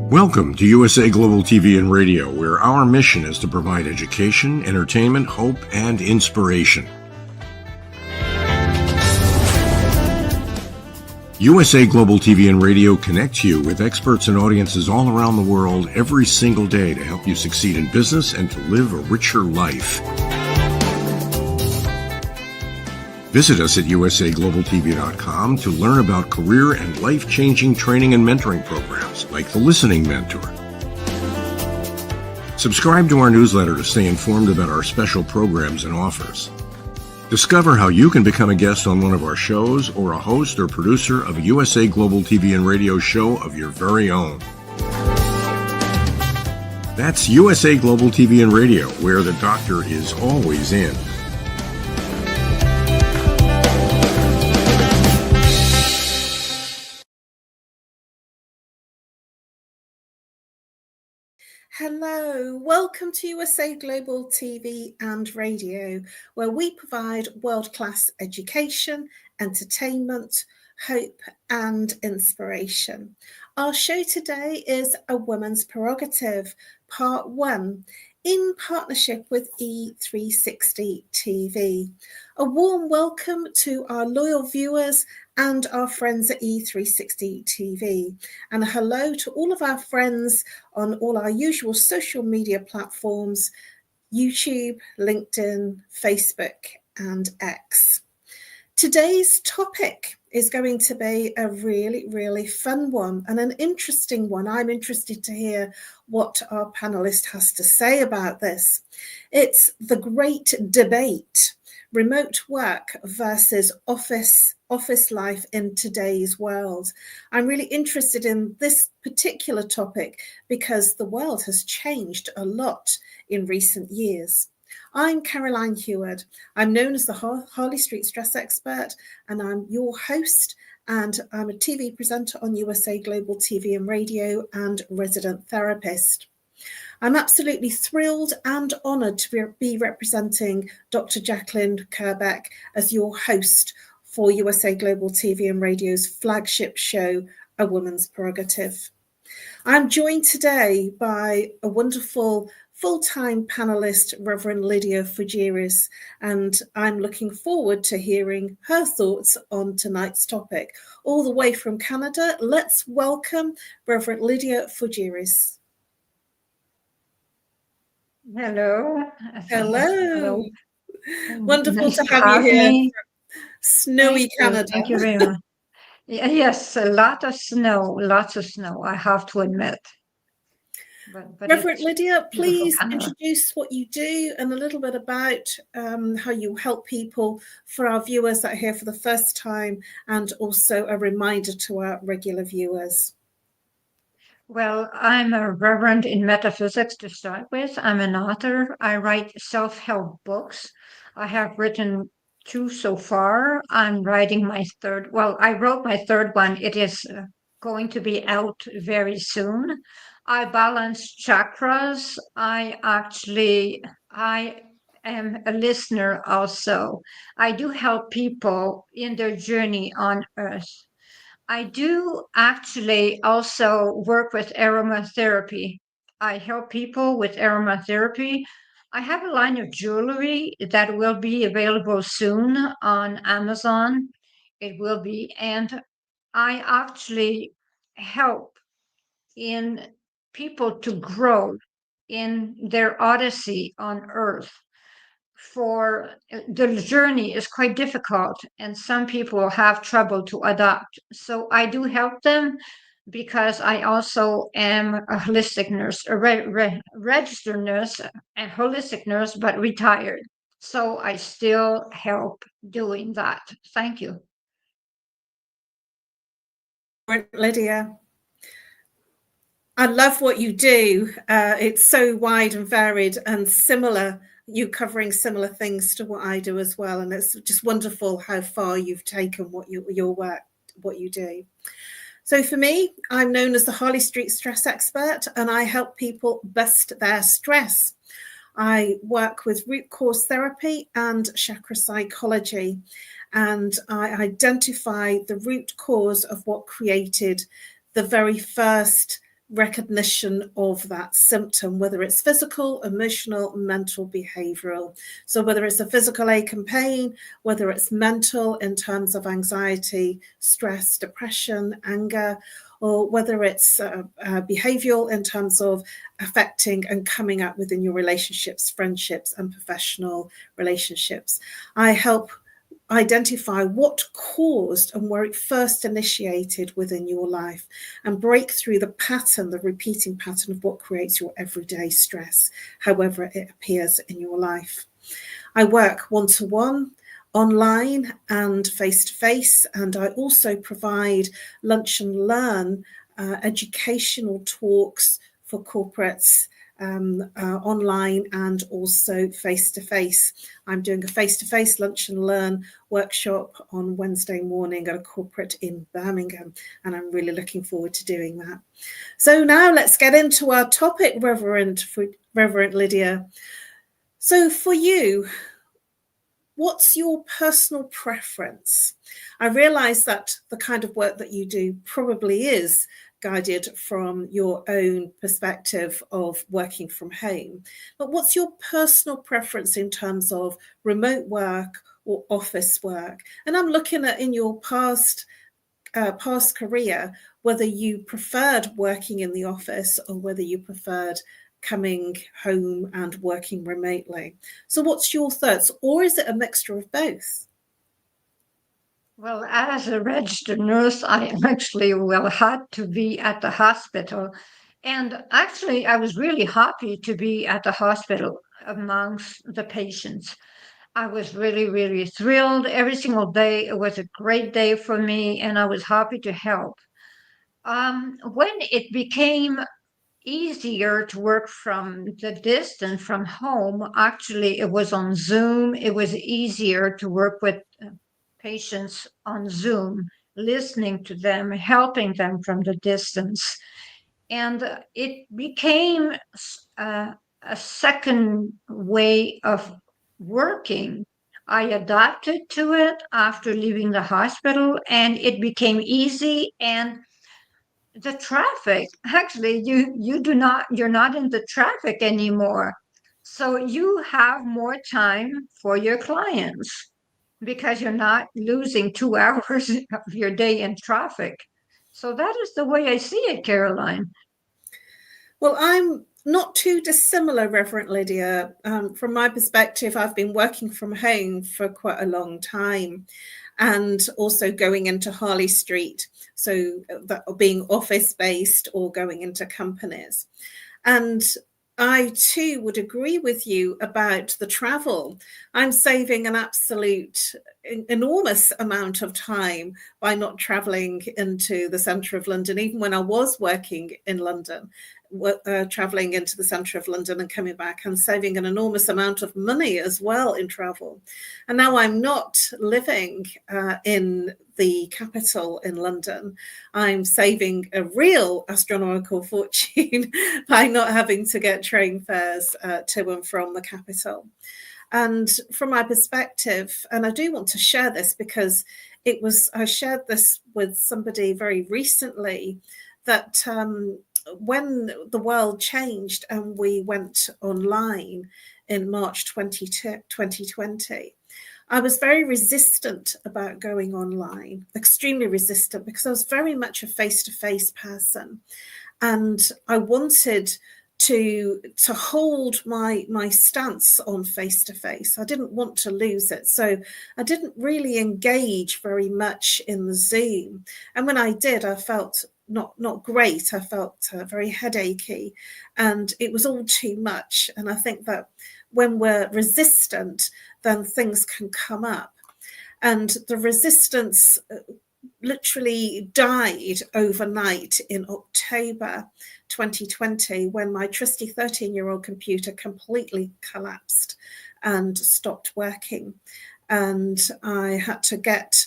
Welcome to USA Global TV and Radio, where our mission is to provide education, entertainment, hope, and inspiration. USA Global TV and Radio connects you with experts and audiences all around the world every single day to help you succeed in business and to live a richer life. Visit us at usaglobaltv.com to learn about career and life-changing training and mentoring programs like the Listening Mentor. Subscribe to our newsletter to stay informed about our special programs and offers. Discover how you can become a guest on one of our shows or a host or producer of a USA Global TV and Radio show of your very own. That's USA Global TV and Radio, where the doctor is always in. Hello, welcome to USA Global TV and Radio, where we provide world-class education, entertainment, hope and inspiration. Our show today is A Woman's Prerogative, Part 1, in partnership with E360 TV. A warm welcome to our loyal viewers and our friends at E360 TV. And hello to all of our friends on all our usual social media platforms, YouTube, LinkedIn, Facebook, and X. Today's topic is going to be a really fun one and an interesting one. I'm interested to hear what our panelist has to say about this. It's the great debate: remote work versus office life in today's world. I'm really interested in this particular topic because the world has changed a lot in recent years. I'm Caroline HEWARD. I'm known as the Harley Street Stress Expert, and I'm your host, and I'm a TV presenter on USA Global TV and Radio and resident therapist. I'm absolutely thrilled and honoured to be representing Dr. Jacqueline Kerbeck as your host for USA Global TV and Radio's flagship show, A Woman's Prerogative. I'm joined today by a wonderful full-time panelist, Reverend LYDIA FOUGERES, and I'm looking forward to hearing her thoughts on tonight's topic. All the way from Canada, let's welcome Reverend LYDIA FOUGERES. Hello. Hello. Wonderful nice to have you here. Snowy Canada. Thank you very much. Yes, a lot of snow, lots of snow, I have to admit. But Reverend LYDIA, please introduce what you do and a little bit about how you help people for our viewers that are here for the first time, and also a reminder to our regular viewers. Well, I'm a Reverend in metaphysics to start with. I'm an author. I write self-help books. I have written 2 so far. I'm writing my third. Well, I wrote my third one. It is going to be out very soon. I balance chakras. I am a listener also. I do help people in their journey on Earth. I do actually also work with aromatherapy. I help people with aromatherapy. I have a line of jewelry that will be available soon on Amazon. It will be, and I actually help in people to grow in their odyssey on Earth. For the journey is quite difficult, and some people have trouble to adapt. So I do help them because I also am a holistic nurse, a registered nurse, a holistic nurse, but retired. So I still help doing that. Thank you. LYDIA, I love what you do. It's so wide and varied and similar. You covering similar things to what I do as well, and it's just wonderful how far you've taken your work, what you do. So for me, I'm known as the Harley Street Stress Expert, and I help people bust their stress. I work with root cause therapy and chakra psychology, and I identify the root cause of what created the very first recognition of that symptom, whether it's physical, emotional, mental, behavioral. So whether it's a physical ache and pain, whether it's mental in terms of anxiety, stress, depression, anger, or whether it's behavioral in terms of affecting and coming up within your relationships, friendships, and professional relationships. I help identify what caused and where it first initiated within your life and break through the pattern, the repeating pattern of what creates your everyday stress, however it appears in your life. I work one-to-one, online and face-to-face, and I also provide lunch and learn educational talks for corporates, online and also face-to-face. I'm doing a face-to-face lunch and learn workshop on Wednesday morning at a corporate in Birmingham, and I'm really looking forward to doing that. So now let's get into our topic, Reverend Lydia. So for you, what's your personal preference? I realize that the kind of work that you do probably is guided from your own perspective of working from home. But what's your personal preference in terms of remote work or office work? And I'm looking at in your past career, whether you preferred working in the office or whether you preferred coming home and working remotely. So what's your thoughts? Or is it a mixture of both? Well, as a registered nurse, I actually had to be at the hospital. And actually, I was really happy to be at the hospital amongst the patients. I was really, really thrilled every single day. It was a great day for me, and I was happy to help. When it became easier to work from the distance from home, actually, it was on Zoom. It was easier to work with patients on Zoom, listening to them, helping them from the distance. And it became a second way of working. I adapted to it after leaving the hospital, and it became easy. And the traffic, actually, you're not in the traffic anymore. So you have more time for your clients because you're not losing 2 hours of your day in traffic. So that is the way I see it, Caroline. Well, I'm not too dissimilar, Reverend Lydia. From my perspective, I've been working from home for quite a long time and also going into Harley Street, so that being office-based or going into companies. And I too would agree with you about the travel. I'm saving an absolute enormous amount of time by not traveling into the centre of London, even when I was working in London. Traveling into the centre of London and coming back and saving an enormous amount of money as well in travel. And now I'm not living in the capital in London. I'm saving a real astronomical fortune by not having to get train fares to and from the capital. And from my perspective, and I do want to share this because I shared this with somebody very recently, that when the world changed and we went online in March 2020, I was very resistant about going online, extremely resistant, because I was very much a face-to-face person. And I wanted to hold my stance on face-to-face. I didn't want to lose it. So I didn't really engage very much in the Zoom. And when I did, I felt not great. I felt very headachy, and it was all too much. And I think that when we're resistant, then things can come up. And the resistance literally died overnight in October 2020 when my trusty 13-year-old computer completely collapsed and stopped working. And I had to get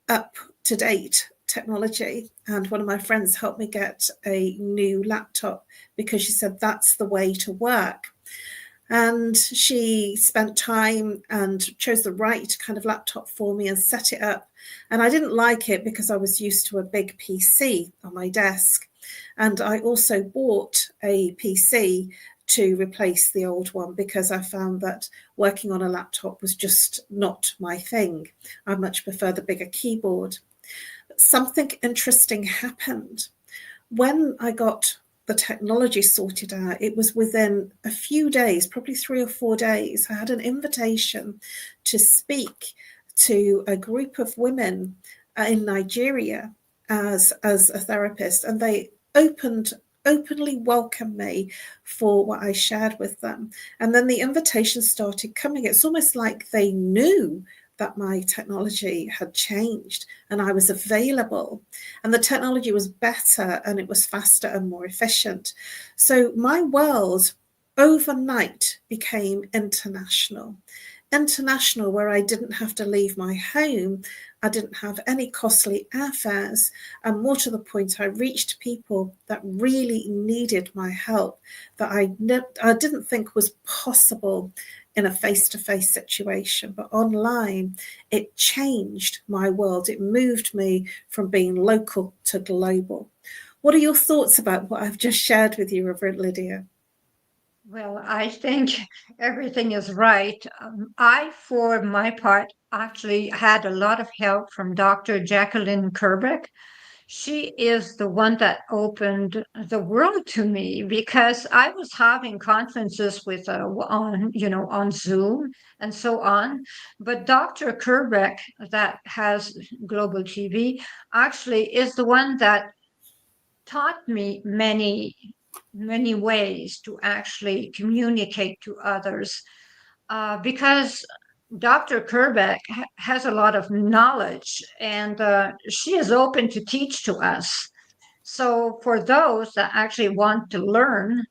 up to date technology, and one of my friends helped me get a new laptop because she said that's the way to work. And she spent time and chose the right kind of laptop for me and set it up. And I didn't like it because I was used to a big PC on my desk. And I also bought a PC to replace the old one because I found that working on a laptop was just not my thing. I much prefer the bigger keyboard. But something interesting happened. When I got the technology sorted out, it was within a few days, probably 3 or 4 days, I had an invitation to speak to a group of women in Nigeria as a therapist, and they openly welcomed me for what I shared with them. And then the invitations started coming. It's almost like they knew that my technology had changed and I was available, and the technology was better and it was faster and more efficient. So my world overnight became international, where I didn't have to leave my home. I didn't have any costly airfares. And more to the point, I reached people that really needed my help that I didn't think was possible in a face-to-face situation. But online, it changed my world. It moved me from being local to global. What are your thoughts about what I've just shared with you, Reverend Lydia? Well, I think everything is right. I, for my part, actually had a lot of help from Dr. Jacqueline Kerbeck. She is the one that opened the world to me because I was having conferences with on Zoom and so on. But Dr. Kerbeck, that has Global TV, actually is the one that taught me many ways to actually communicate to others, because Dr. Kerbeck has a lot of knowledge, and she is open to teach to us. So for those that actually want to learn,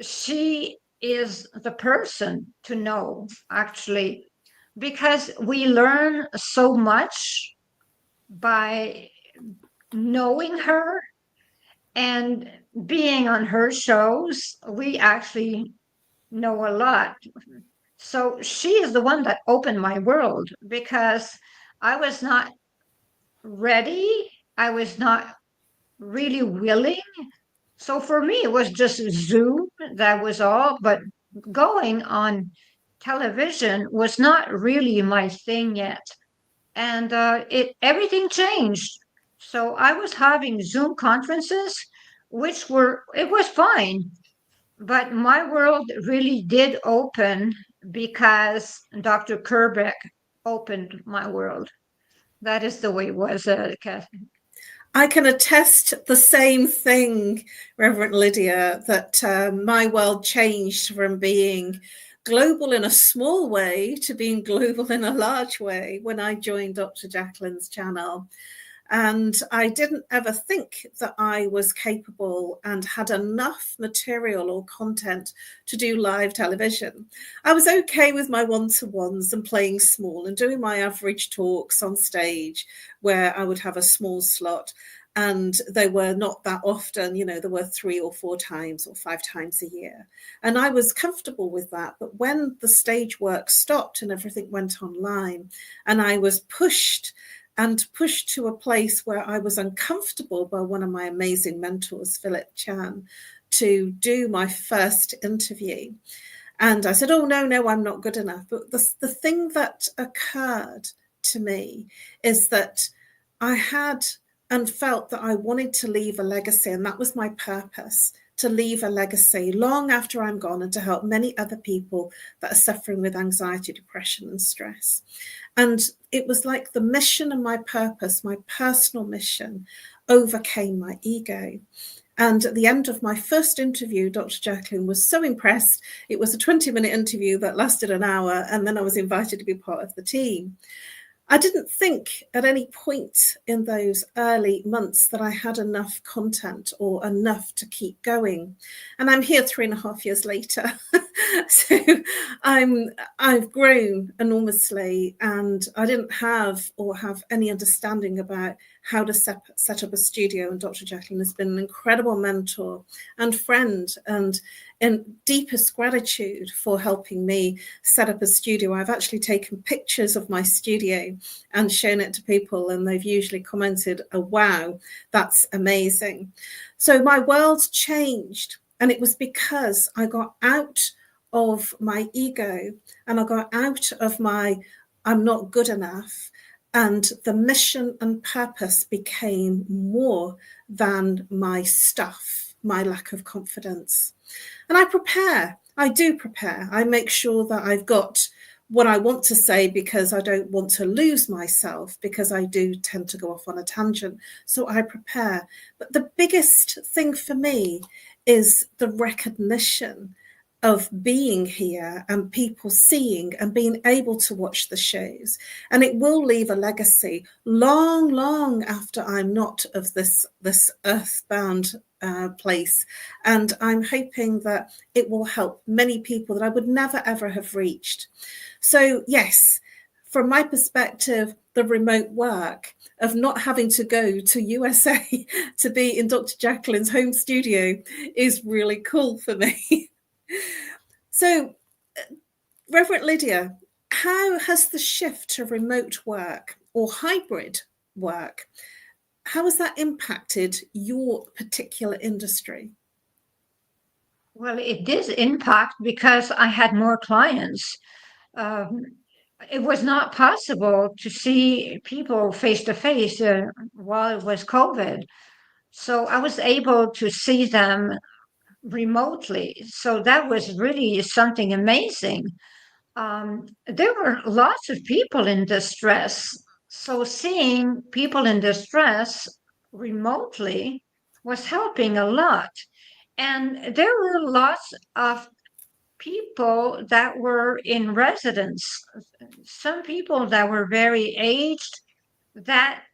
she is the person to know, actually, because we learn so much by knowing her and being on her shows. We actually know a lot. So she is the one that opened my world because I was not ready. I was not really willing. So for me, it was just Zoom. That was all. But going on television was not really my thing yet. And it everything changed. So I was having Zoom conferences, it was fine. But my world really did open because Dr. Kerbeck opened my world. That is the way it was, Kathy. I can attest the same thing, Reverend Lydia, that my world changed from being global in a small way to being global in a large way when I joined Dr. Jacqueline's channel. And I didn't ever think that I was capable and had enough material or content to do live television. I was okay with my one-to-ones and playing small and doing my average talks on stage where I would have a small slot. And they were not that often, there were 3 or 4 times or 5 times a year. And I was comfortable with that. But when the stage work stopped and everything went online, and I was pushed to a place where I was uncomfortable by one of my amazing mentors, Philip Chan, to do my first interview. And I said, oh, no, I'm not good enough. But the thing that occurred to me is that I had and felt that I wanted to leave a legacy, and that was my purpose, to leave a legacy long after I'm gone and to help many other people that are suffering with anxiety, depression, and stress. And it was like the mission and my purpose, my personal mission, overcame my ego. And at the end of my first interview, Dr. Jacqueline was so impressed. It was a 20-minute interview that lasted an hour, and then I was invited to be part of the team. I didn't think at any point in those early months that I had enough content or enough to keep going. And I'm here 3.5 years later. So I've grown enormously, and I didn't have any understanding about how to set up a studio. And Dr. Jacqueline has been an incredible mentor and friend, and in deepest gratitude for helping me set up a studio. I've actually taken pictures of my studio and shown it to people, and they've usually commented, "Oh, wow, that's amazing." So my world changed, and it was because I got out of my ego, and I got out of my "I'm not good enough," and the mission and purpose became more than my stuff, my lack of confidence. And I do prepare. I make sure that I've got what I want to say, because I don't want to lose myself, because I do tend to go off on a tangent. So I prepare. But the biggest thing for me is the recognition of being here and people seeing and being able to watch the shows. And it will leave a legacy long, long after I'm not of this earthbound place. And I'm hoping that it will help many people that I would never, ever have reached. So yes, from my perspective, the remote work of not having to go to USA to be in Dr. Jacqueline's home studio is really cool for me. So, Reverend Lydia, how has the shift to remote work or hybrid work, how has that impacted your particular industry? Well, it did impact because I had more clients. It was not possible to see people face to face while it was COVID. So I was able to see them remotely. So that was really something amazing. There were lots of people in distress. So seeing people in distress remotely was helping a lot. And there were lots of people that were in residence, some people that were very aged, that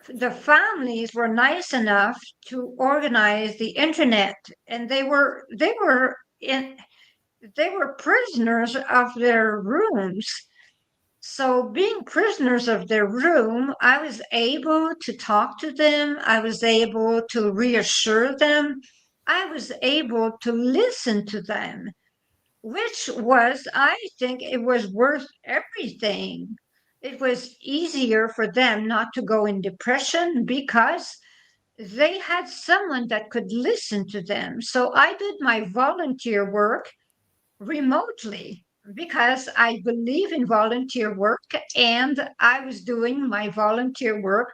the families were nice enough to organize the internet, and they were prisoners of their rooms. So being prisoners of their room, I was able to talk to them. I was able to reassure them. I was able to listen to them, which was, I think it was worth everything. It was easier for them not to go in depression because they had someone that could listen to them. So I did my volunteer work remotely because I believe in volunteer work, and I was doing my volunteer work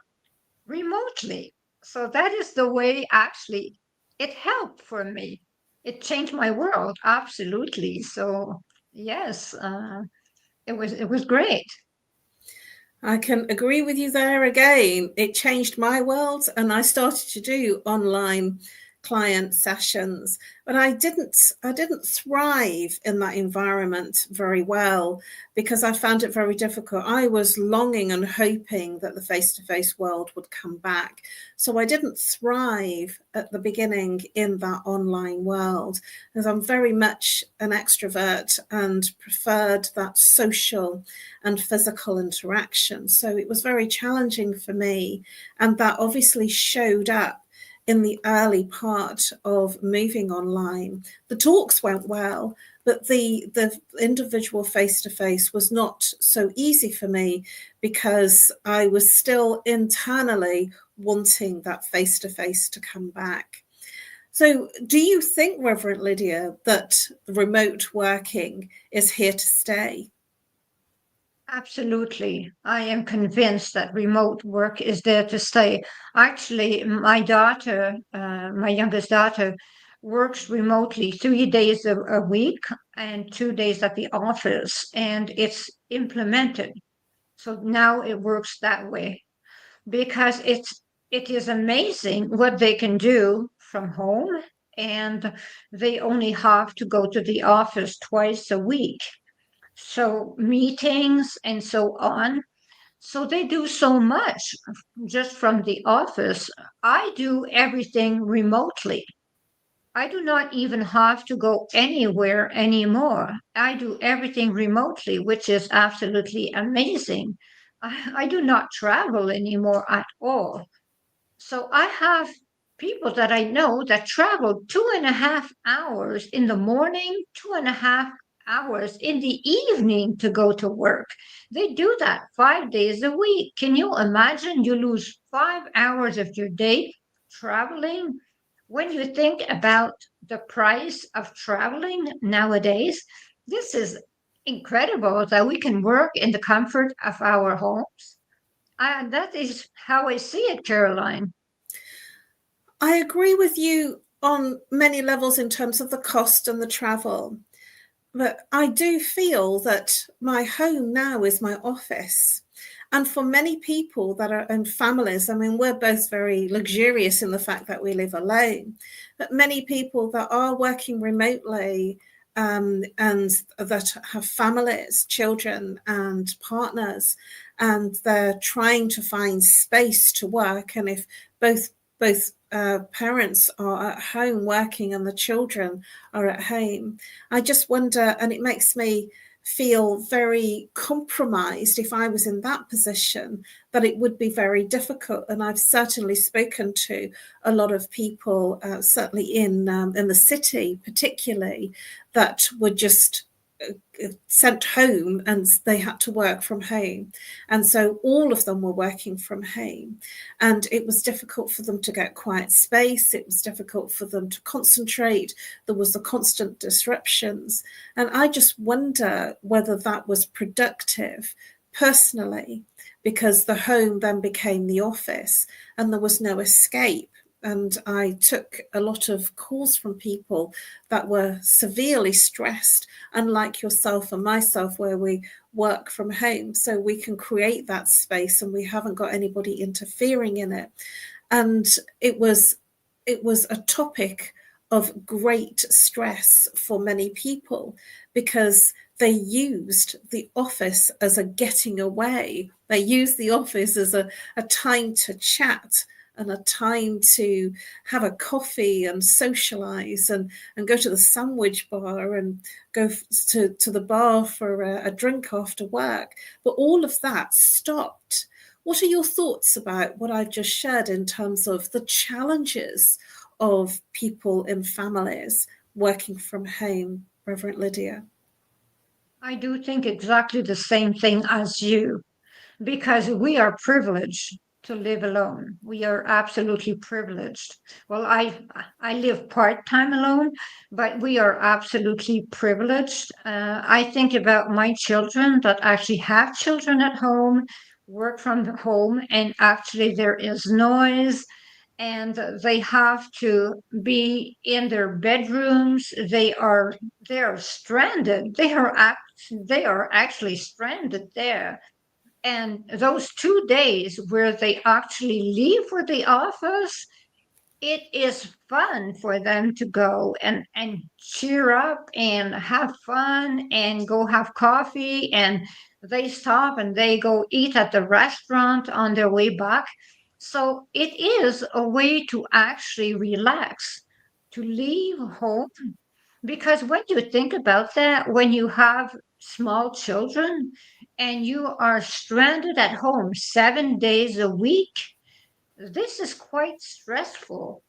remotely. So that is the way actually it helped for me. It changed my world, absolutely. So yes, it was great. I can agree with you there again. It changed my world, and I started to do online client sessions, but I didn't thrive in that environment very well, because I found it very difficult. I was longing and hoping that the face-to-face world would come back. So I didn't thrive at the beginning in that online world, because I'm very much an extrovert and preferred that social and physical interaction. So it was very challenging for me, and that obviously showed up in the early part of moving online. The talks went well, but the individual face-to-face was not so easy for me, because I was still internally wanting that face-to-face to come back. So do you think, Reverend Lydia, that remote working is here to stay? Absolutely. I am convinced that remote work is there to stay. Actually, my daughter, my youngest daughter, works remotely 3 days a week and 2 days at the office, and it's implemented. So now it works that way because it is amazing what they can do from home, and they only have to go to the office twice a week. So meetings and so on. So they do so much just from the office. I do everything remotely. I do not even have to go anywhere anymore. I do everything remotely, which is absolutely amazing. I do not travel anymore at all. So I have people that I know that travel 2.5 hours in the morning, 2.5 hours in the evening to go to work. They do that 5 days a week. Can you imagine? You lose 5 hours of your day traveling. When you think about the price of traveling nowadays, this is incredible that we can work in the comfort of our homes. That is how I see it, Caroline. I agree with you on many levels in terms of the cost and the travel. But I do feel that my home now is my office. And for many people that are in families, I mean, we're both very luxurious in the fact that we live alone. But many people that are working remotely and that have families, children, and partners, and they're trying to find space to work. And if both parents are at home working and the children are at home, I just wonder, and it makes me feel very compromised if I was in that position, that it would be very difficult. And I've certainly spoken to a lot of people, certainly in the city particularly, that were just sent home and they had to work from home. And so all of them were working from home. And it was difficult for them to get quiet space. It was difficult for them to concentrate. There was the constant disruptions. And I just wonder whether that was productive personally, because the home then became the office and there was no escape. And I took a lot of calls from people that were severely stressed, unlike yourself and myself, where we work from home. So we can create that space and we haven't got anybody interfering in it. And it was a topic of great stress for many people because they used the office as a getting away. They used the office as a time to chat and a time to have a coffee and socialize and go to the sandwich bar and go to the bar for a drink after work. But all of that stopped. What are your thoughts about what I've just shared in terms of the challenges of people in families working from home, Reverend Lydia? I do think exactly the same thing as you, because we are privileged to live alone. We are absolutely privileged. Well, I live part-time alone, but we are absolutely privileged. I think about my children that actually have children at home, work from home, and actually there is noise and they have to be in their bedrooms. They are stranded. They are actually stranded there. And those 2 days where they actually leave for the office, it is fun for them to go and cheer up and have fun and go have coffee. And they stop and they go eat at the restaurant on their way back. So it is a way to actually relax, to leave home. Because when you think about that, when you have small children and you are stranded at home 7 days a week, this is quite stressful.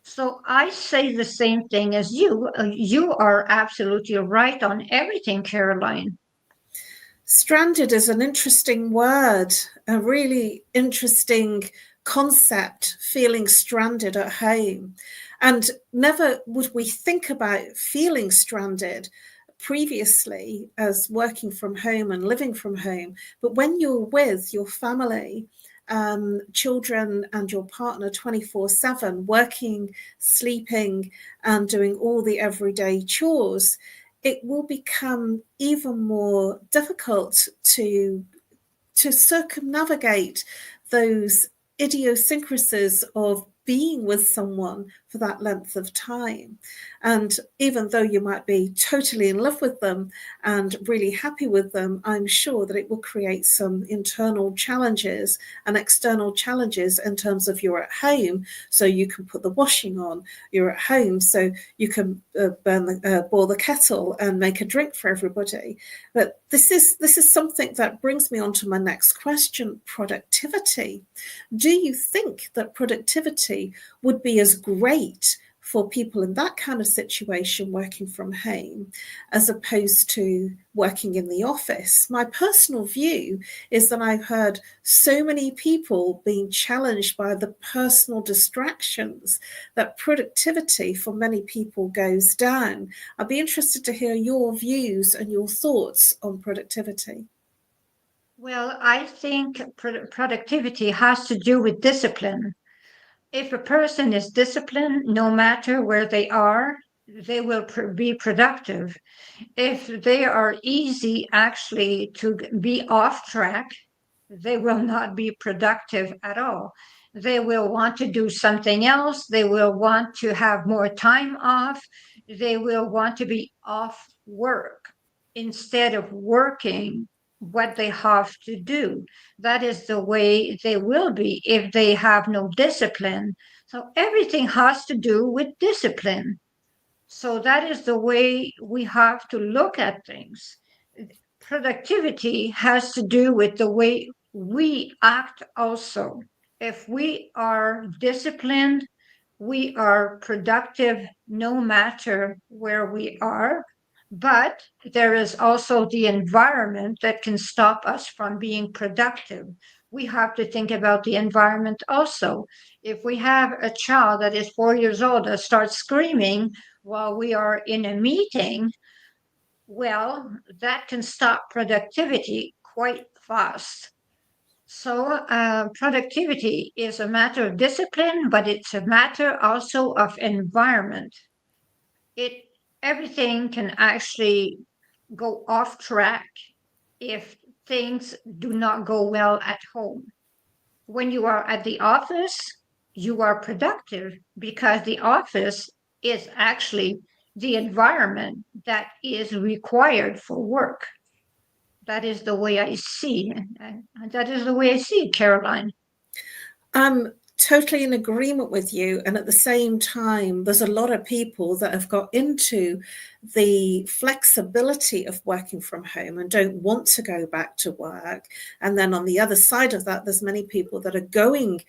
So I say the same thing as you. You are absolutely right on everything, Caroline. Stranded is an interesting word, a really interesting concept, feeling stranded at home. And never would we think about feeling stranded previously as working from home and living from home. But when you're with your family, children and your partner 24/7, working, sleeping, and doing all the everyday chores, it will become even more difficult to circumnavigate those idiosyncrasies of being with someone for that length of time. And even though you might be totally in love with them and really happy with them, I'm sure that it will create some internal challenges and external challenges in terms of you're at home, so you can put the washing on, you're at home, so you can boil the kettle and make a drink for everybody. But this is something that brings me on to my next question: productivity. Do you think that productivity would be as great for people in that kind of situation working from home as opposed to working in the office? My personal view is that I've heard so many people being challenged by the personal distractions that productivity for many people goes down. I'd be interested to hear your views and your thoughts on productivity. Well, I think productivity has to do with discipline. If a person is disciplined, no matter where they are, they will be productive. If they are easy actually to be off track, they will not be productive at all. They will want to do something else. They will want to have more time off. They will want to be off work instead of working what they have to do. That is the way they will be if they have no discipline. So everything has to do with discipline. So that is the way we have to look at things. Productivity has to do with the way we act also. If we are disciplined, we are productive no matter where we are. But there is also the environment that can stop us from being productive. We have to think about the environment also. If we have a child that is 4 years old that starts screaming while we are in a meeting, well, that can stop productivity quite fast. So, productivity is a matter of discipline, but it's a matter also of environment. It Everything can actually go off track if things do not go well at home. When you are at the office, you are productive because the office is actually the environment that is required for work. That is the way I see it. That is the way I see it, Caroline. I'm totally in agreement with you. And at the same time, there's a lot of people that have got into the flexibility of working from home and don't want to go back to work. And then on the other side of that, there's many people that are going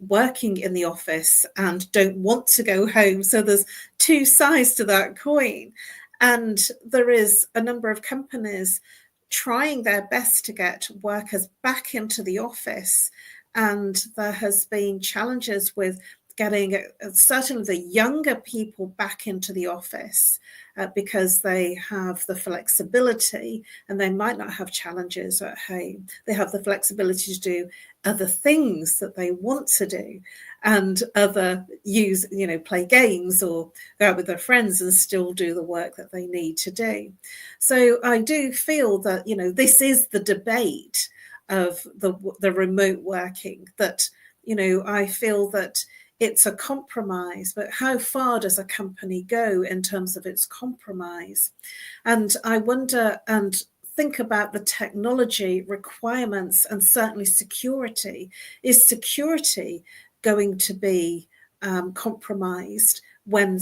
working in the office and don't want to go home. So there's two sides to that coin. And there is a number of companies trying their best to get workers back into the office. And there has been challenges with getting certainly the younger people back into the office because they have the flexibility and they might not have challenges at home. They have the flexibility to do other things that they want to do and play games or go out with their friends and still do the work that they need to do. So I do feel that, this is the debate of the remote working, that, I feel that it's a compromise, but how far does a company go in terms of its compromise? And I wonder and think about the technology requirements and certainly security. Is security going to be compromised when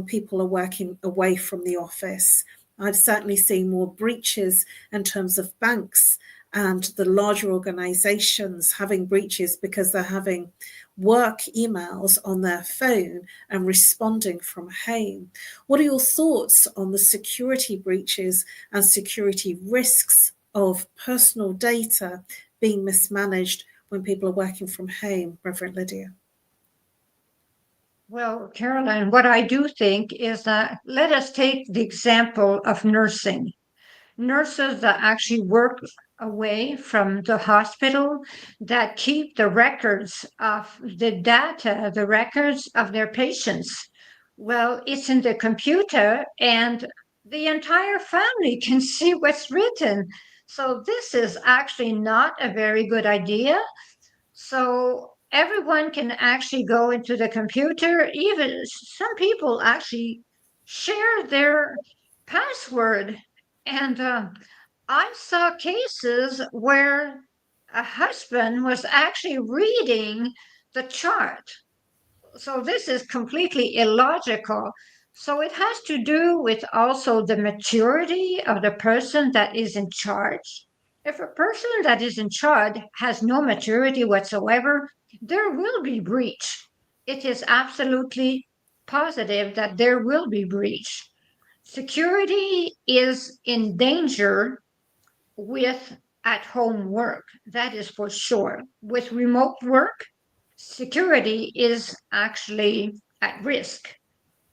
people are working away from the office? I've certainly seen more breaches in terms of banks and the larger organizations having breaches because they're having work emails on their phone and responding from home. What are your thoughts on the security breaches and security risks of personal data being mismanaged when people are working from home, Reverend Lydia? Well, Caroline, what I do think is that let us take the example of nursing. Nurses that actually work away from the hospital, that keep the records of the data, the records of their patients. Well, it's in the computer and the entire family can see what's written. So this is actually not a very good idea. So everyone can actually go into the computer. Even some people actually share their password. And I saw cases where a husband was actually reading the chart. So this is completely illogical. So it has to do with also the maturity of the person that is in charge. If a person that is in charge has no maturity whatsoever, there will be breach. It is absolutely positive that there will be breach. Security is in danger with at home work. That is for sure. With remote work, security is actually at risk,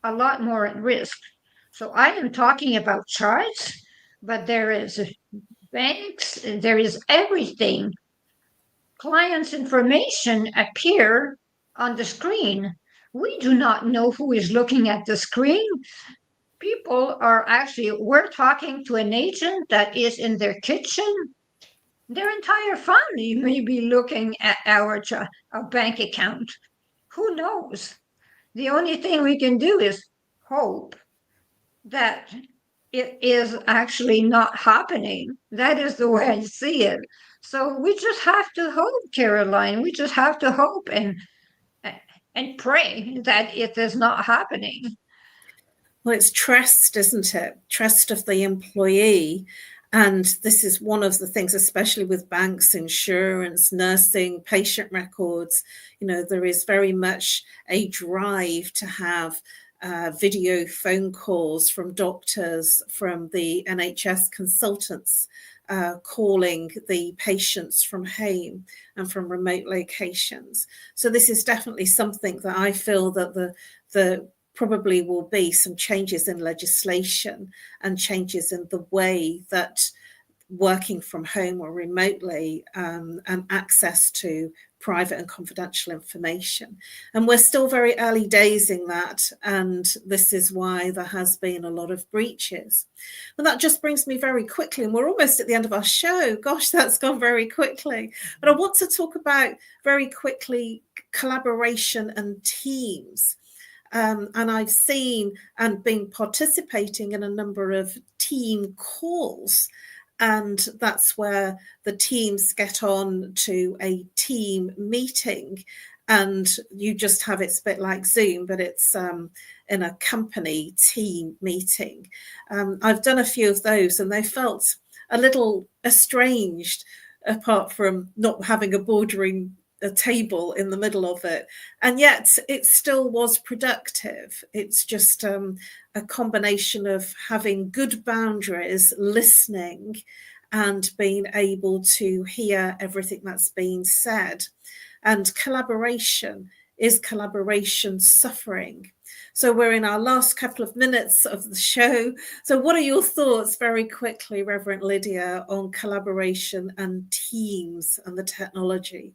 a lot more at risk. So I am talking about charts, but there is banks, there is everything. Clients' information appear on the screen. We do not know who is looking at the screen. People are actually, we're talking to an agent that is in their kitchen. Their entire family may be looking at our bank account. Who knows? The only thing we can do is hope that it is actually not happening. That is the way I see it. So we just have to hope, Caroline. We just have to hope and pray that it is not happening. Well, it's trust, isn't it? Trust of the employee. And this is one of the things, especially with banks, insurance, nursing, patient records, there is very much a drive to have video phone calls from doctors, from the NHS consultants, calling the patients from home and from remote locations. So this is definitely something that I feel that the probably will be some changes in legislation and changes in the way that working from home or remotely and access to private and confidential information. And we're still very early days in that. And this is why there has been a lot of breaches. And that just brings me very quickly, and we're almost at the end of our show. Gosh, that's gone very quickly. But I want to talk about very quickly collaboration and teams. And I've seen and been participating in a number of team calls. And that's where the teams get on to a team meeting. And you just have it's a bit like Zoom, but it's in a company team meeting. I've done a few of those and they felt a little estranged, apart from not having a boardroom a table in the middle of it, and yet it still was productive. It's just a combination of having good boundaries, listening, and being able to hear everything that's being said. And collaboration is collaboration suffering. So we're in our last couple of minutes of the show. So what are your thoughts very quickly, Reverend Lydia, on collaboration and teams and the technology?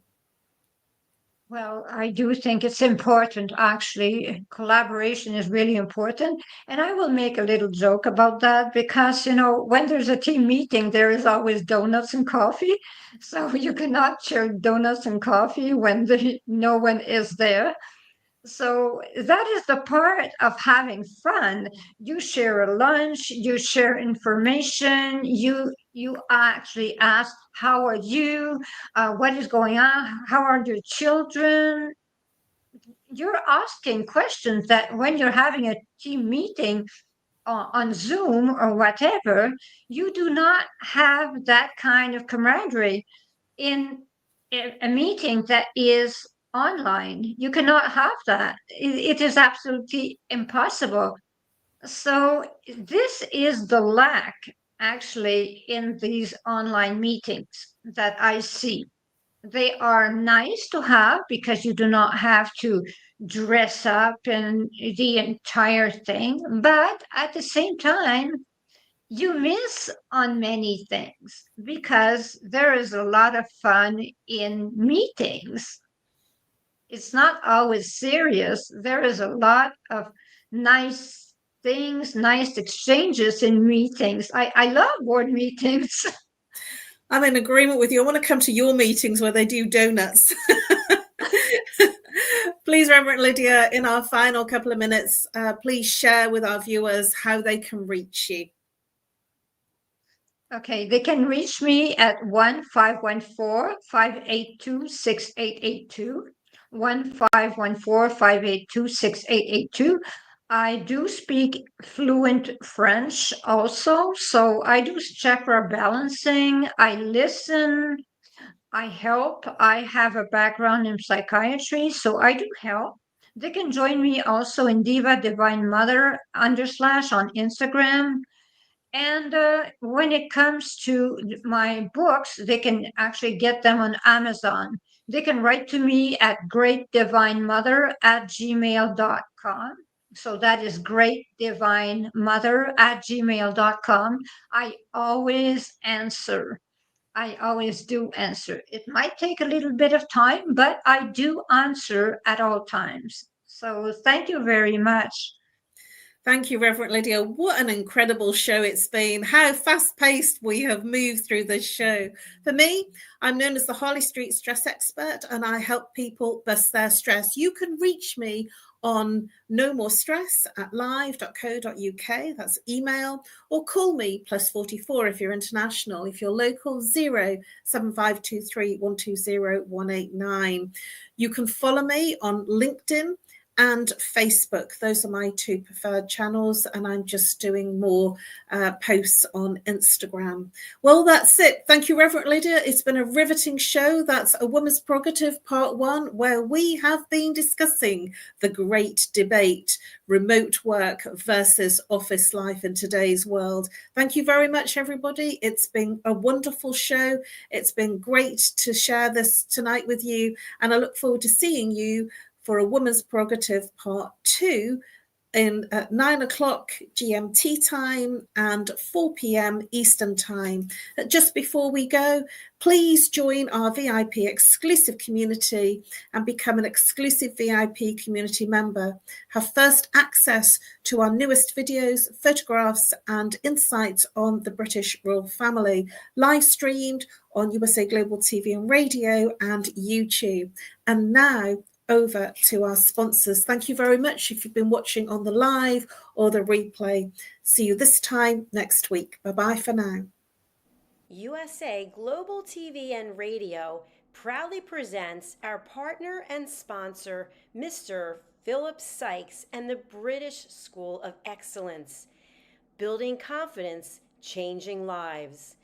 Well, I do think it's important, actually. Collaboration is really important. And I will make a little joke about that because, when there's a team meeting, there is always donuts and coffee. So you cannot share donuts and coffee when no one is there. So that is the part of having fun. You share a lunch, you share information, you actually ask, how are you? What is going on? How are your children? You're asking questions that when you're having a team meeting on Zoom or whatever, you do not have that kind of camaraderie in a meeting that is online. You cannot have that. It is absolutely impossible. So this is the lack actually in these online meetings that I see. They are nice to have because you do not have to dress up in the entire thing, but at the same time, you miss on many things because there is a lot of fun in meetings. It's not always serious. There is a lot of nice things, nice exchanges in meetings. I love board meetings. I'm in agreement with you. I want to come to your meetings where they do donuts. Please, Reverend Lydia, in our final couple of minutes, please share with our viewers how they can reach you. Okay, they can reach me at 1-514-582-6882, 1-514-582-6882. I do speak fluent French also, so I do chakra balancing, I listen, I help. I have a background in psychiatry, so I do help. They can join me also in Diva Divine Mother _ on Instagram. And when it comes to my books, they can actually get them on Amazon. They can write to me at greatdivinemother@gmail.com. So that is greatdivinemother@gmail.com. I always answer. I always do answer. It might take a little bit of time, but I do answer at all times. So thank you very much. Thank you, Reverend Lydia. What an incredible show it's been. How fast-paced we have moved through this show. For me, I'm known as the Harley Street Stress Expert, and I help people bust their stress. You can reach me on nomorestress@live.co.uk. That's email, or call me +44 if you're international. If you're local, 07523120189. You can follow me on LinkedIn and Facebook. Those are my two preferred channels, and I'm just doing more posts on Instagram. Well, that's it. Thank you, Reverend Lydia. It's been a riveting show. That's A Woman's Prerogative Part 1, where we have been discussing the great debate, remote work versus office life in today's world. Thank you very much, everybody. It's been a wonderful show. It's been great to share this tonight with you, and I look forward to seeing you for A Woman's Prerogative Part 2 at 9 o'clock GMT time and 4 p.m. Eastern time. Just before we go, please join our VIP exclusive community and become an exclusive VIP community member. Have first access to our newest videos, photographs, and insights on the British royal family, live streamed on USA Global TV and Radio and YouTube. And now, over to our sponsors. Thank you very much if you've been watching on the live or the replay. See you this time next week. Bye-bye for now. USA Global TV and Radio proudly presents our partner and sponsor, Mr. Philip Sykes and the British School of Excellence. Building confidence, changing lives.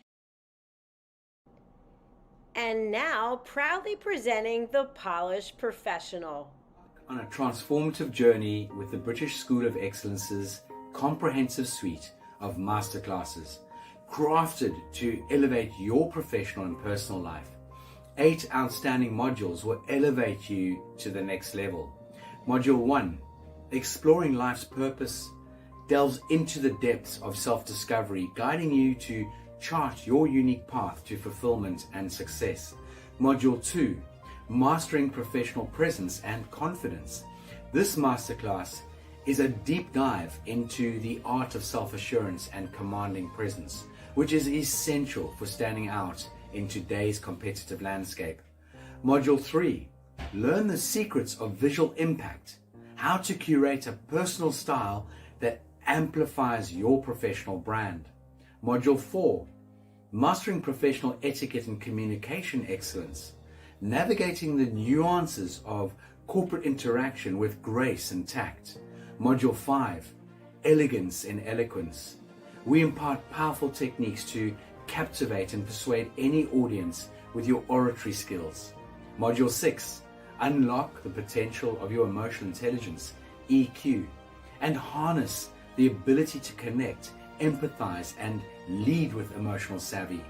And now, proudly presenting The Polished Professional. On a transformative journey with the British School of Excellence's comprehensive suite of masterclasses, crafted to elevate your professional and personal life. 8 outstanding modules will elevate you to the next level. Module 1, Exploring Life's Purpose, delves into the depths of self-discovery, guiding you to chart your unique path to fulfillment and success. Module 2, Mastering Professional Presence and Confidence. This masterclass is a deep dive into the art of self-assurance and commanding presence, which is essential for standing out in today's competitive landscape. Module 3, Learn the secrets of visual impact, how to curate a personal style that amplifies your professional brand. Module 4, Mastering Professional Etiquette and Communication Excellence, navigating the nuances of corporate interaction with grace and tact. Module 5, Elegance and Eloquence. We impart powerful techniques to captivate and persuade any audience with your oratory skills. Module 6, Unlock the potential of your emotional intelligence, EQ, and harness the ability to connect, empathize, and lead with emotional savvy.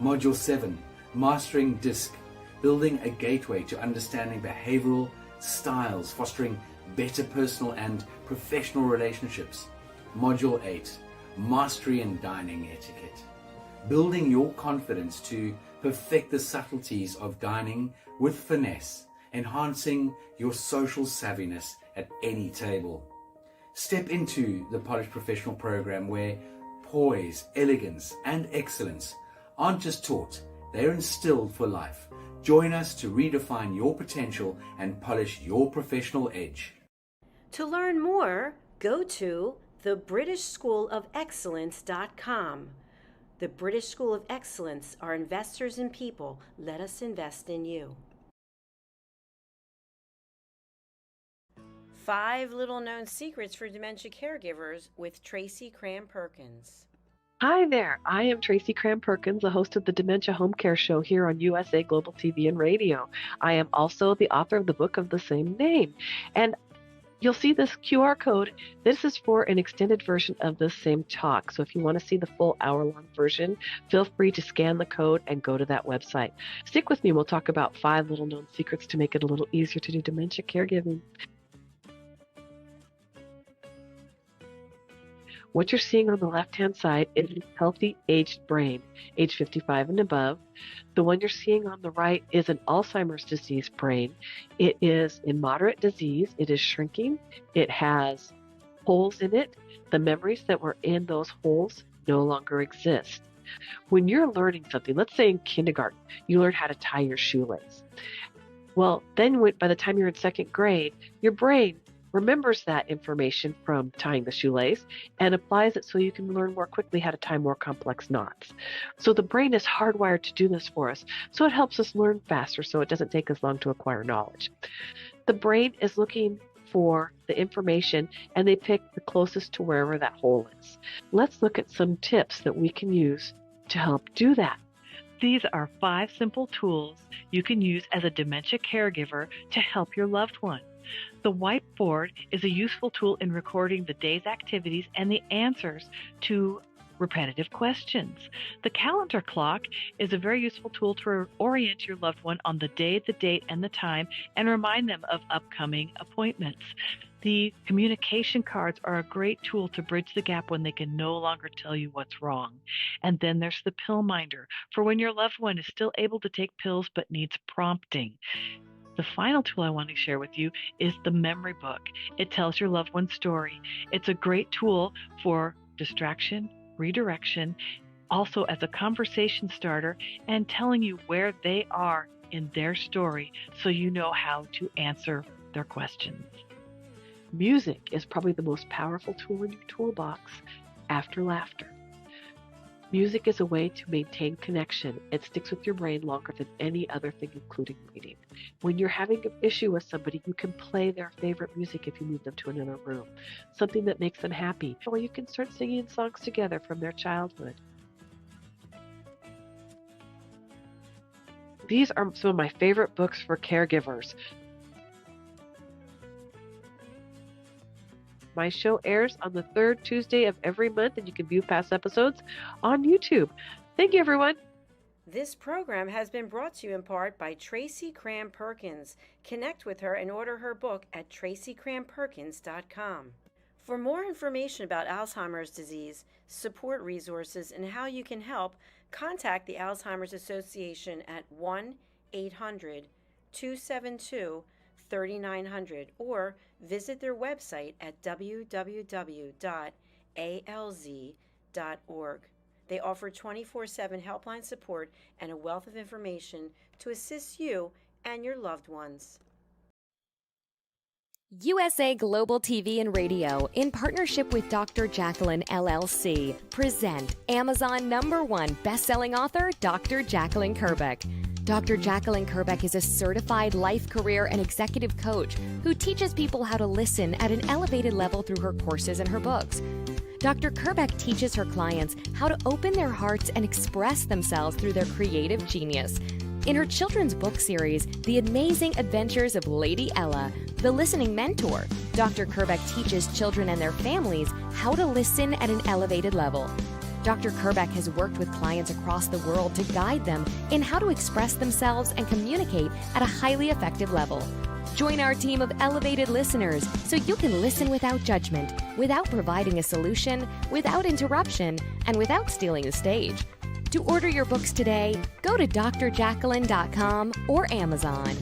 Module 7, Mastering DISC, building a gateway to understanding behavioral styles, fostering better personal and professional relationships. Module 8, Mastery in Dining Etiquette, building your confidence to perfect the subtleties of dining with finesse, enhancing your social savviness at any table. Step into the Polished Professional program where poise, elegance, and excellence aren't just taught, they're instilled for life. Join us to redefine your potential and polish your professional edge. To learn more, go to thebritishschoolofexcellence.com. The British School of Excellence are investors in people. Let us invest in you. 5 little-known secrets for dementia caregivers with Tracy Cram-Perkins. Hi there, I am Tracy Cram-Perkins, the host of the Dementia Home Care Show here on USA Global TV and Radio. I am also the author of the book of the same name. And you'll see this QR code. This is for an extended version of the same talk. So if you want to see the full hour-long version, feel free to scan the code and go to that website. Stick with me. We'll talk about 5 little-known secrets to make it a little easier to do dementia caregiving. What you're seeing on the left-hand side is a healthy aged brain, age 55 and above. The one you're seeing on the right is an Alzheimer's disease brain. It is in moderate disease. It is shrinking. It has holes in it. The memories that were in those holes no longer exist. When you're learning something, let's say in kindergarten, you learn how to tie your shoelace. Well, then by the time you're in 2nd grade, your brain remembers that information from tying the shoelace and applies it so you can learn more quickly how to tie more complex knots. So the brain is hardwired to do this for us. So it helps us learn faster so it doesn't take us long to acquire knowledge. The brain is looking for the information and they pick the closest to wherever that hole is. Let's look at some tips that we can use to help do that. These are 5 simple tools you can use as a dementia caregiver to help your loved one. The whiteboard is a useful tool in recording the day's activities and the answers to repetitive questions. The calendar clock is a very useful tool to orient your loved one on the day, the date, and the time, and remind them of upcoming appointments. The communication cards are a great tool to bridge the gap when they can no longer tell you what's wrong. And then there's the pill minder, for when your loved one is still able to take pills but needs prompting. The final tool I want to share with you is the memory book. It tells your loved one's story. It's a great tool for distraction, redirection, also as a conversation starter, and telling you where they are in their story so you know how to answer their questions. Music is probably the most powerful tool in your toolbox after laughter. Music is a way to maintain connection. It sticks with your brain longer than any other thing, including reading. When you're having an issue with somebody, you can play their favorite music if you move them to another room, something that makes them happy, or you can start singing songs together from their childhood. These are some of my favorite books for caregivers. My show airs on the 3rd Tuesday of every month, and you can view past episodes on YouTube. Thank you, everyone. This program has been brought to you in part by Tracy Cram-Perkins. Connect with her and order her book at tracycramperkins.com. For more information about Alzheimer's disease, support resources, and how you can help, contact the Alzheimer's Association at 1-800-272-3900 or visit their website at www.alz.org. They offer 24/7 helpline support and a wealth of information to assist you and your loved ones. USA Global TV and Radio, in partnership with Dr. Jacqueline LLC, present Amazon #1 best-selling author Dr. Jacqueline Kerbeck. Dr. Jacqueline Kerbeck is a certified life, career, and executive coach who teaches people how to listen at an elevated level through her courses and her books. Dr. Kerbeck teaches her clients how to open their hearts and express themselves through their creative genius. In her children's book series, The Amazing Adventures of Lady Ella, The Listening Mentor, Dr. Kerbeck teaches children and their families how to listen at an elevated level. Dr. Kerbeck has worked with clients across the world to guide them in how to express themselves and communicate at a highly effective level. Join our team of elevated listeners so you can listen without judgment, without providing a solution, without interruption, and without stealing the stage. To order your books today, go to drjacqueline.com or Amazon.